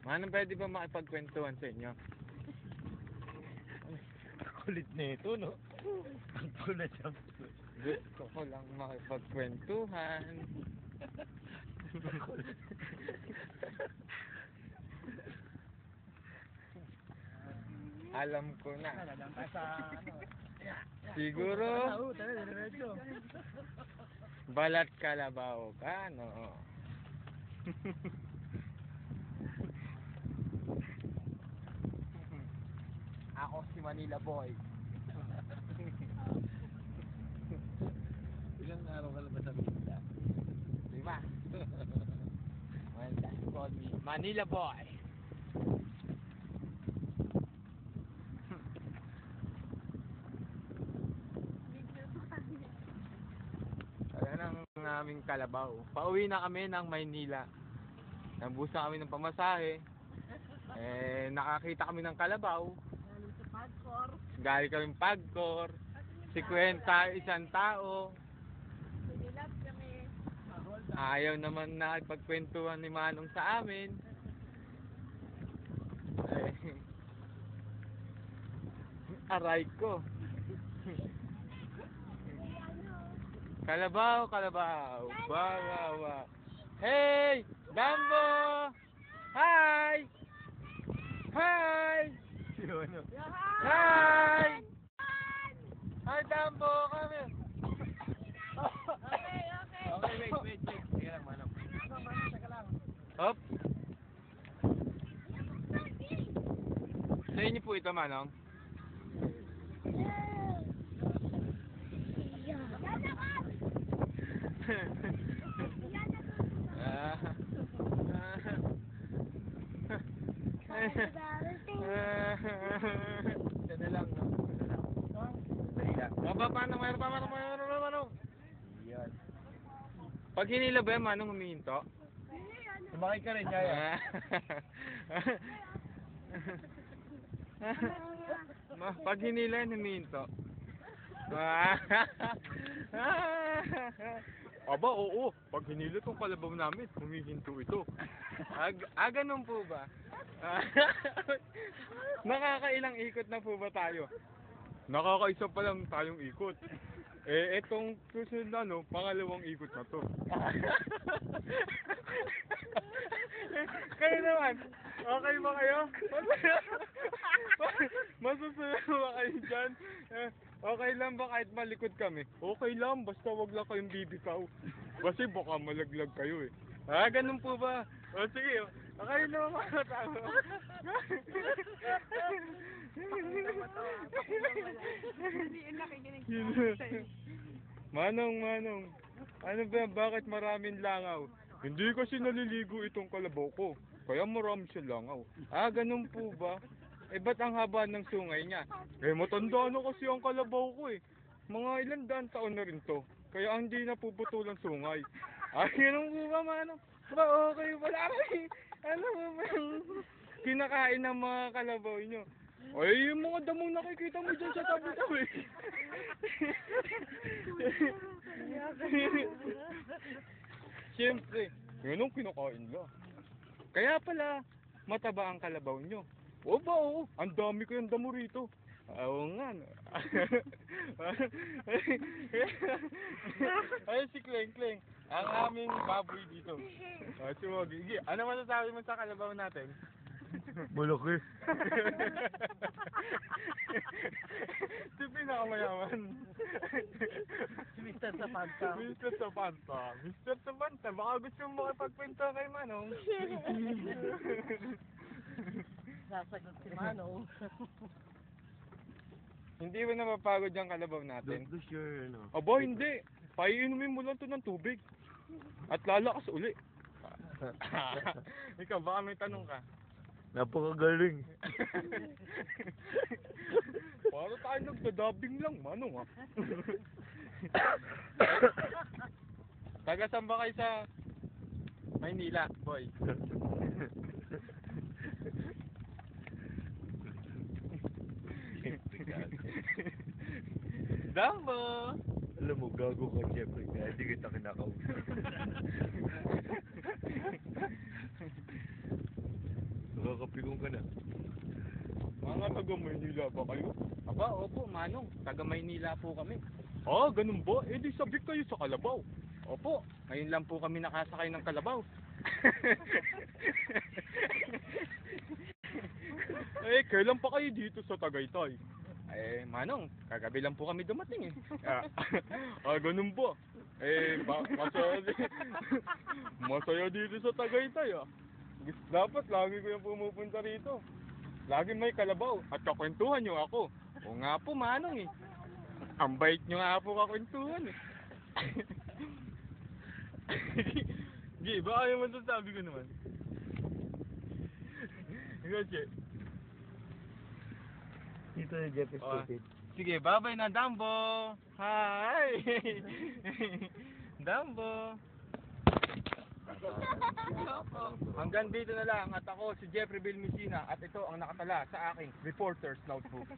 Manong pwede ba makipagkwentuhan sa inyo? Kulit na ito, no? Ang kulit ang Gusto ko lang makipagkwentuhan. Alam ko na. Siguro balat kalabaw ka, no? Ako si Manila Boy. Ilang araw ka lang ba sa Manila? 5. Well, that's called me Manila Boy. Ayan ang aming kalabaw. Pauwi na kami ng Maynila. Nabusan kami ng pamasahe. Nakakita kami ng kalabaw. Galing kami Pagcor. 50 isang tao. Ayaw naman na ipagkwentuhan ni Manong sa amin. Aray ko. Kalabaw, kalabaw. Bawawa. Hey! Dambo! Hi! Hi! Hi! Hi, Dambo! Kami! Okay, wait. Sige lang, Manong. Teka lang. Hop! Sa inyo po ito, Manong? Ito na lang, no? Dali lang. Manong? Yan. Pag hinila ba yan, Manong, humihinto? Sumakay ka rin, Yaya. Pag hinila yan, humihinto. Aba, oo. Pag hinila tong kalabaw namin, humihinto ito. Ganun po ba? Nakakailang ikot na po ba tayo? Nakakaisa pa lang tayong ikot. Etong susunod na, no, pangalawang ikot na to. Kayo naman, okay ba kayo? Masusunod ba kayo dyan? Okay lang ba kahit malikod kami? Okay lang, basta wag lang kayong bibitaw. Kasi baka malaglag kayo eh. Ganun po ba? O sige, okay naman mga tao. Manong, ano ba, bakit maraming langaw? Hindi kasi naliligo itong kalabaw ko, kaya marami siyang langaw. Ganun po ba? Ba't ang haba ng sungay niya? Matanda na kasi ang kalabaw ko eh. Mga ilang daan taon na rin to, kaya hindi na puputulan sungay. Ganun po ba, Manong? Ba, okay, wala kayo. Ano ba yung kinakain ng mga kalabaw nyo? Ay, yung mga damong nakikita mo dyan sa tabi-tabi. Siyempre, yun ang kinakain nila. Kaya pala, mataba ang kalabaw nyo. O ba, oo. Ang dami ko yung damo rito. Oo nga, no. Ay, si Kleng, ang aming baboy dito. Si Mogi. Ano masasabi mo sa kalabaw natin? Malaki. Si pinakamayaman. Mr. Sapanta. Mr. Sapanta. Mr. Sapanta, baka gusto mo makipagkwento kay Manong. Sasagot si Manong. Hindi mo napapagod yung kalabaw natin? Don't sure, no? Aba, hindi. Paiinumin mo lang to ng tubig. At lalakas uli. Ikaw, baka may tanong ka? Napakagaling. Para tayo nagdadabing lang, Manong, ha? Taga saan ba kayo sa Maynila, boy? Dambo! Alam mo, gago ka, Jeffrey, kaya hindi kita kinakausap. Nakakapigong ka na. Mga taga Maynila ba kayo? Aba, opo, Manong. Taga Maynila po kami. Ah, ganun ba? Eh di sabik kayo sa Kalabaw. Opo, ngayon lang po kami nakasakay ng kalabaw. Eh, kailan pa kayo dito sa Tagaytay? Eh, Manong, kagabi lang po kami dumating eh. Ganun ba? Eh, masaya, masaya dito sa Tagaytay ah. Dapat lagi ko yung pumupunta rito. Lagi may kalabaw at kakwentuhan nyo ako. Oo nga po, Manong eh. Ang bait nyo nga po kakwentuhan eh. Gi, baka yung masasabi ko naman. Ikaw, Che. Dito yung Jeff is Ah. stupid. Sige, bye-bye na, Dumbo! Hi! Dumbo! Hanggang dito na lang at ako si Jeffrey Bill Messina at ito ang nakatala sa aking reporter's notebook.